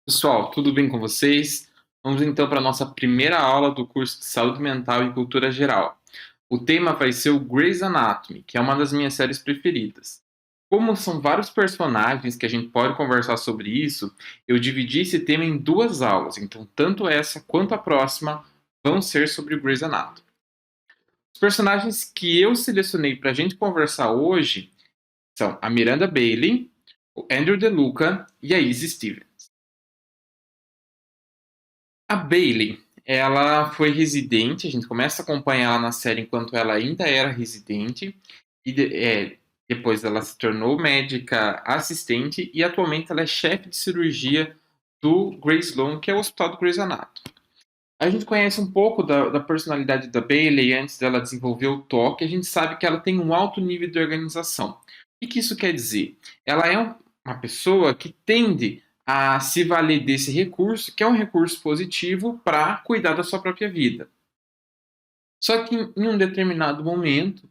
Pessoal, tudo bem com vocês? Vamos então para a nossa primeira aula do curso de Saúde Mental e Cultura Geral. O tema vai ser o Grey's Anatomy, que é uma das minhas séries preferidas. Como são vários personagens que a gente pode conversar sobre isso, eu dividi esse tema em duas aulas, então tanto essa quanto a próxima vão ser sobre o Grey's Anatomy. Os personagens que eu selecionei para a gente conversar hoje são a Miranda Bailey, o Andrew DeLuca e a Izzy Stevens. A Bailey, ela foi residente, a gente começa a acompanhar ela na série enquanto ela ainda era residente, e depois ela se tornou médica assistente, e atualmente ela é chefe de cirurgia do Grey Sloan, que é o hospital do Grey's Anatomy. A gente conhece um pouco da personalidade da Bailey antes dela desenvolver o toque, a gente sabe que ela tem um alto nível de organização. O que isso quer dizer? Ela é uma pessoa que tende a se valer desse recurso, que é um recurso positivo, para cuidar da sua própria vida. Só que em um determinado momento,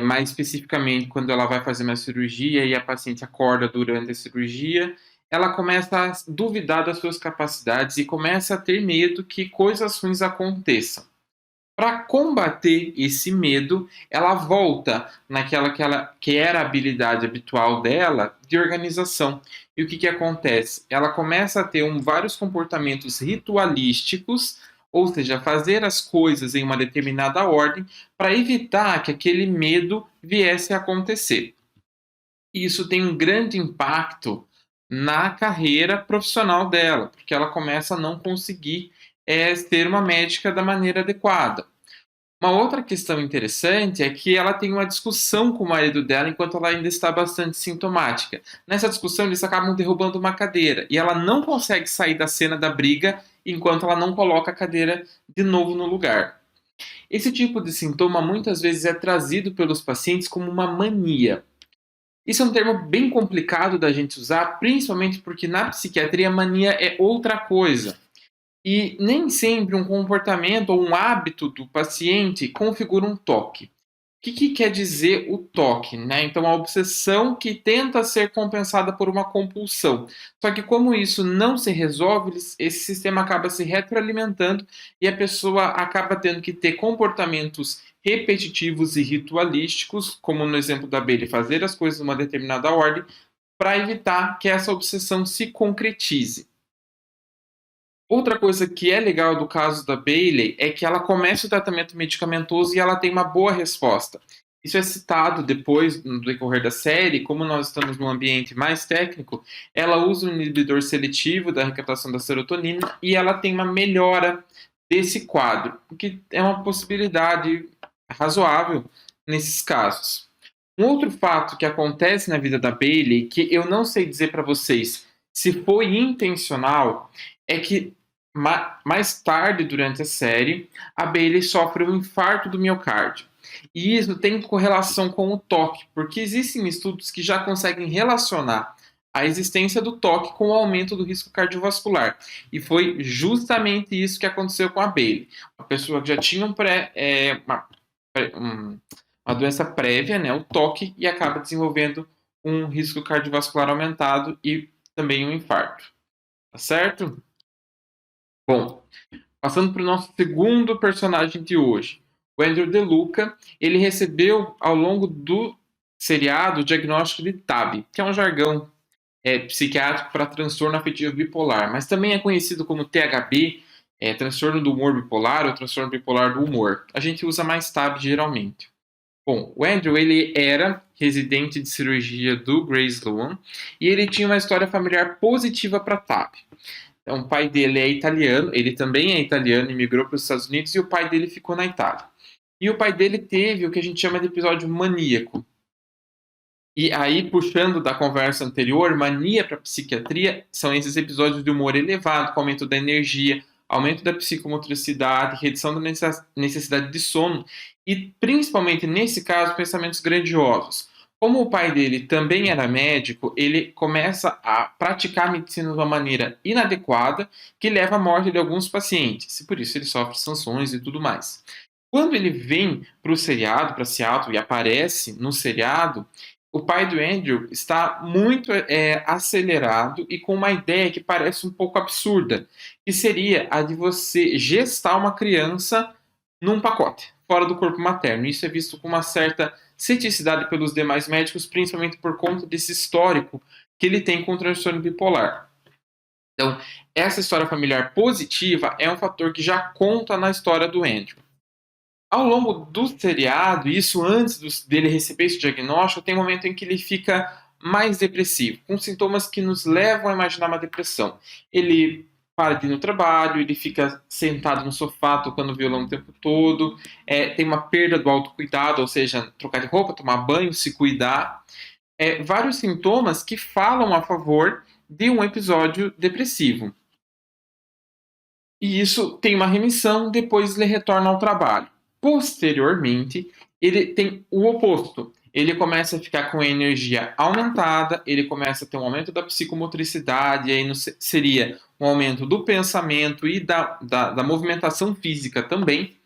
mais especificamente quando ela vai fazer uma cirurgia e a paciente acorda durante a cirurgia, ela começa a duvidar das suas capacidades e começa a ter medo que coisas ruins aconteçam. Para combater esse medo, ela volta naquela que era a habilidade habitual dela de organização. E o que acontece? Ela começa a ter vários comportamentos ritualísticos, ou seja, fazer as coisas em uma determinada ordem para evitar que aquele medo viesse a acontecer. E isso tem um grande impacto na carreira profissional dela, porque ela começa a não conseguir ser uma médica da maneira adequada. Uma outra questão interessante é que ela tem uma discussão com o marido dela enquanto ela ainda está bastante sintomática. Nessa discussão, eles acabam derrubando uma cadeira e ela não consegue sair da cena da briga enquanto ela não coloca a cadeira de novo no lugar. Esse tipo de sintoma muitas vezes é trazido pelos pacientes como uma mania. Isso é um termo bem complicado da gente usar, principalmente porque na psiquiatria mania é outra coisa. E nem sempre um comportamento ou um hábito do paciente configura um toque. O que quer dizer o toque? Né? Então, a obsessão que tenta ser compensada por uma compulsão. Só que, como isso não se resolve, esse sistema acaba se retroalimentando e a pessoa acaba tendo que ter comportamentos repetitivos e ritualísticos, como no exemplo da Bailey, fazer as coisas numa determinada ordem, para evitar que essa obsessão se concretize. Outra coisa que é legal do caso da Bailey é que ela começa o tratamento medicamentoso e ela tem uma boa resposta. Isso é citado depois, no decorrer da série, como nós estamos num ambiente mais técnico, ela usa um inibidor seletivo da recaptação da serotonina e ela tem uma melhora desse quadro, o que é uma possibilidade razoável nesses casos. Um outro fato que acontece na vida da Bailey, que eu não sei dizer para vocês se foi intencional, é que mais tarde durante a série, a Bailey sofre um infarto do miocárdio. E isso tem correlação com o toque, porque existem estudos que já conseguem relacionar a existência do toque com o aumento do risco cardiovascular. E foi justamente isso que aconteceu com a Bailey. Uma pessoa que já tinha uma doença prévia, né, o toque, e acaba desenvolvendo um risco cardiovascular aumentado e também um infarto. Tá certo? Bom, passando para o nosso segundo personagem de hoje, o Andrew DeLuca, ele recebeu ao longo do seriado o diagnóstico de TAB, que é um jargão psiquiátrico para transtorno afetivo bipolar, mas também é conhecido como THB, transtorno do humor bipolar ou transtorno bipolar do humor. A gente usa mais TAB geralmente. Bom, o Andrew ele era residente de cirurgia do Grey Sloan e ele tinha uma história familiar positiva para TAB. Então, o pai dele é italiano, ele também é italiano, imigrou para os Estados Unidos e o pai dele ficou na Itália. E o pai dele teve o que a gente chama de episódio maníaco. E aí, puxando da conversa anterior, mania para psiquiatria são esses episódios de humor elevado, com aumento da energia, aumento da psicomotricidade, redução da necessidade de sono e, principalmente nesse caso, pensamentos grandiosos. Como o pai dele também era médico, ele começa a praticar a medicina de uma maneira inadequada que leva à morte de alguns pacientes. E por isso ele sofre sanções e tudo mais. Quando ele vem para o seriado, para Seattle, e aparece no seriado, o pai do Andrew está muito acelerado e com uma ideia que parece um pouco absurda, que seria a de você gestar uma criança num pacote, fora do corpo materno. Isso é visto com uma certa ceticidade pelos demais médicos, principalmente por conta desse histórico que ele tem com o transtorno bipolar. Então, essa história familiar positiva é um fator que já conta na história do Andrew. Ao longo do seriado, isso antes dele receber esse diagnóstico, tem um momento em que ele fica mais depressivo, com sintomas que nos levam a imaginar uma depressão. Ele para de ir no trabalho, ele fica sentado no sofá tocando violão o tempo todo, tem uma perda do autocuidado, ou seja, trocar de roupa, tomar banho, se cuidar. Vários sintomas que falam a favor de um episódio depressivo. E isso tem uma remissão, depois ele retorna ao trabalho. Posteriormente, ele tem o oposto. Ele começa a ficar com a energia aumentada, ele começa a ter um aumento da psicomotricidade, e aí seria um aumento do pensamento e da movimentação física também.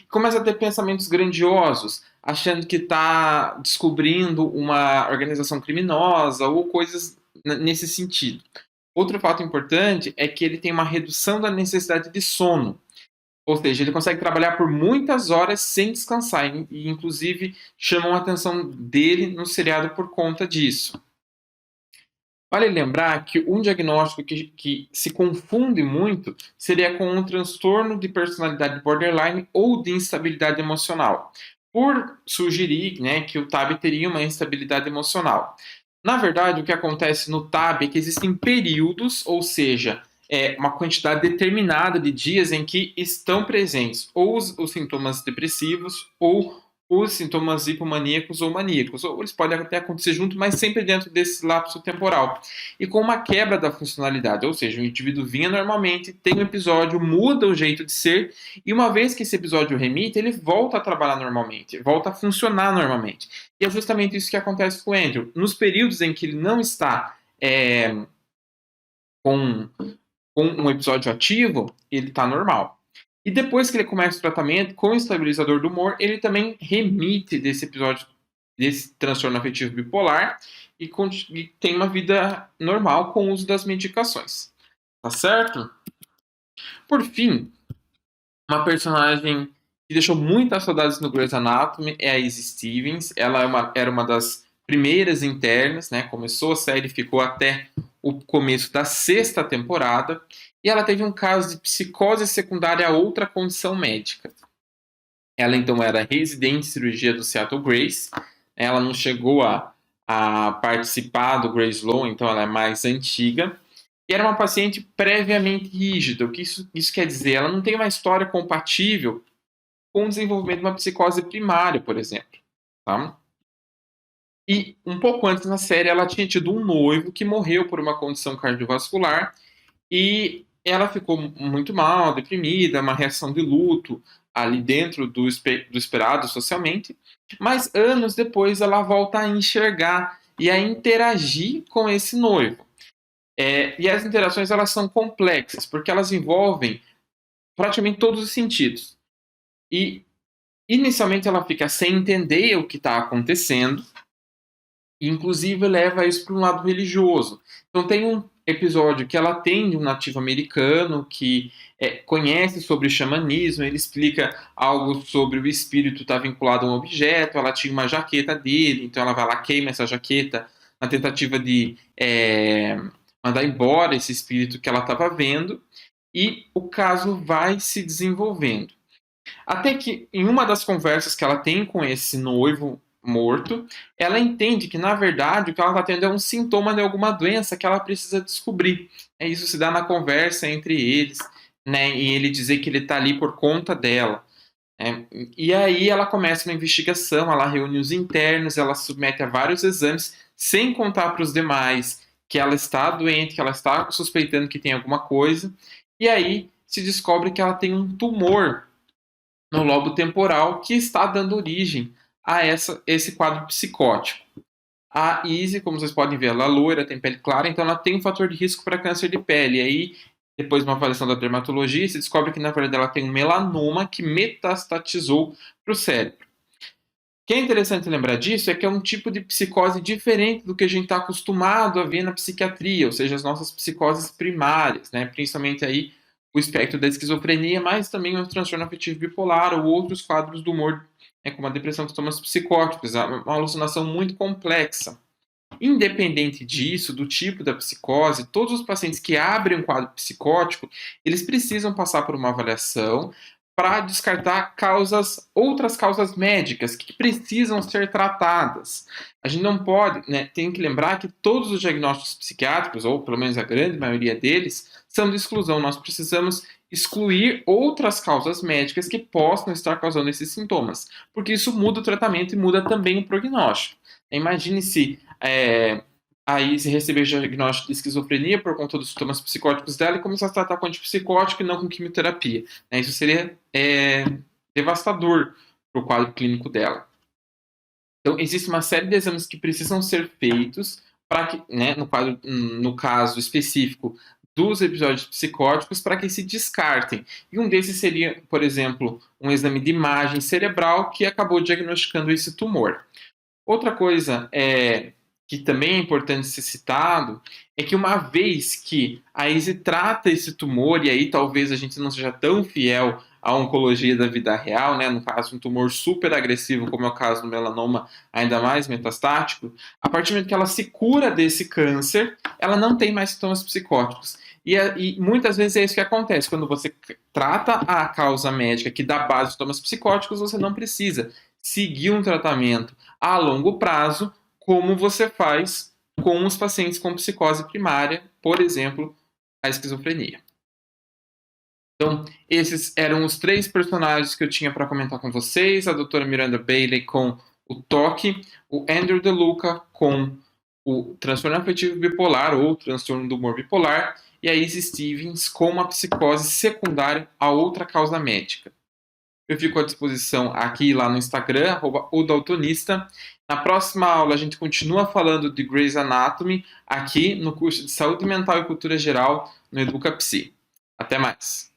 Começa a ter pensamentos grandiosos, achando que está descobrindo uma organização criminosa ou coisas nesse sentido. Outro fato importante é que ele tem uma redução da necessidade de sono. Ou seja, ele consegue trabalhar por muitas horas sem descansar. E inclusive, chamam a atenção dele no seriado por conta disso. Vale lembrar que um diagnóstico que se confunde muito seria com um transtorno de personalidade borderline ou de instabilidade emocional, por sugerir, né, que o TAB teria uma instabilidade emocional. Na verdade, o que acontece no TAB é que existem períodos, ou seja, uma quantidade determinada de dias em que estão presentes ou os sintomas depressivos ou os sintomas hipomaníacos ou maníacos. Ou eles podem até acontecer junto, mas sempre dentro desse lapso temporal. E com uma quebra da funcionalidade, ou seja, o indivíduo vinha normalmente, tem um episódio, muda o jeito de ser, e uma vez que esse episódio remite, ele volta a trabalhar normalmente, volta a funcionar normalmente. E é justamente isso que acontece com o Andrew. Nos períodos em que ele não está com um episódio ativo, ele está normal. E depois que ele começa o tratamento com o estabilizador do humor, ele também remite desse episódio, desse transtorno afetivo bipolar e tem uma vida normal com o uso das medicações. Tá certo? Por fim, uma personagem que deixou muitas saudades no Grey's Anatomy é a Izzy Stevens. Ela era uma das primeiras internas, né? Começou a série e ficou até o começo da 6ª temporada. E ela teve um caso de psicose secundária a outra condição médica. Ela então era residente de cirurgia do Seattle Grace. Ela não chegou a participar do Grey's Law, então ela é mais antiga. E era uma paciente previamente rígida. O que isso quer dizer? Ela não tem uma história compatível com o desenvolvimento de uma psicose primária, por exemplo. Tá? E um pouco antes na série, ela tinha tido um noivo que morreu por uma condição cardiovascular e ela ficou muito mal, deprimida, uma reação de luto ali dentro do esperado socialmente. Mas anos depois ela volta a enxergar e a interagir com esse noivo. E as interações elas são complexas, porque elas envolvem praticamente todos os sentidos. E inicialmente ela fica sem entender o que está acontecendo, e inclusive leva isso para um lado religioso. Então tem um episódio que ela atende um nativo americano que conhece sobre xamanismo, ele explica algo sobre o espírito estar vinculado a um objeto, ela tinha uma jaqueta dele, então ela vai lá, queima essa jaqueta na tentativa de mandar embora esse espírito que ela estava vendo, e o caso vai se desenvolvendo. Até que, em uma das conversas que ela tem com esse noivo morto, ela entende que, na verdade, o que ela está tendo é um sintoma de alguma doença que ela precisa descobrir. Isso se dá na conversa entre eles, né, e ele dizer que ele está ali por conta dela. E aí ela começa uma investigação, ela reúne os internos, ela submete a vários exames, sem contar para os demais que ela está doente, que ela está suspeitando que tem alguma coisa, e aí se descobre que ela tem um tumor no lobo temporal que está dando origem a esse quadro psicótico. A Izzy, como vocês podem ver, ela é loira, tem pele clara, então ela tem um fator de risco para câncer de pele. E aí, depois de uma avaliação da dermatologia, se descobre que na verdade ela tem um melanoma que metastatizou para o cérebro. que é interessante lembrar disso é que é um tipo de psicose diferente do que a gente está acostumado a ver na psiquiatria, ou seja, as nossas psicoses primárias, né? Principalmente aí o espectro da esquizofrenia, mas também o transtorno afetivo bipolar ou outros quadros do humor, né, como a depressão, sintomas psicóticos, uma alucinação muito complexa. Independente disso, do tipo da psicose, todos os pacientes que abrem um quadro psicótico, eles precisam passar por uma avaliação para descartar outras causas médicas que precisam ser tratadas. A gente não pode, né, tem que lembrar que todos os diagnósticos psiquiátricos, ou pelo menos a grande maioria deles, são de exclusão. Nós precisamos excluir outras causas médicas que possam estar causando esses sintomas, porque isso muda o tratamento e muda também o prognóstico. Imagine se aí se receber diagnóstico de esquizofrenia por conta dos sintomas psicóticos dela e começar a tratar com antipsicótico e não com quimioterapia. Né? Isso seria devastador para o quadro clínico dela. Então, existe uma série de exames que precisam ser feitos para que, né, no caso específico dos episódios psicóticos, para que se descartem. E um desses seria, por exemplo, um exame de imagem cerebral que acabou diagnosticando esse tumor. Outra coisa que também é importante ser citado é que uma vez que a ESE trata esse tumor, e aí talvez a gente não seja tão fiel à oncologia da vida real, né? No caso, um tumor super agressivo, como é o caso do melanoma, ainda mais metastático, a partir do momento que ela se cura desse câncer, ela não tem mais sintomas psicóticos. E muitas vezes é isso que acontece. Quando você trata a causa médica que dá base aos sintomas psicóticos, você não precisa seguir um tratamento a longo prazo, como você faz com os pacientes com psicose primária, por exemplo, a esquizofrenia. Então, esses eram os 3 personagens que eu tinha para comentar com vocês: a doutora Miranda Bailey com o TOC, o Andrew DeLuca com o transtorno afetivo bipolar ou transtorno do humor bipolar, e a Izzy Stevens com uma psicose secundária a outra causa médica. Eu fico à disposição aqui lá no Instagram, @odaltonista. Na próxima aula a gente continua falando de Grey's Anatomy aqui no curso de Saúde Mental e Cultura Geral no EducaPsi. Até mais!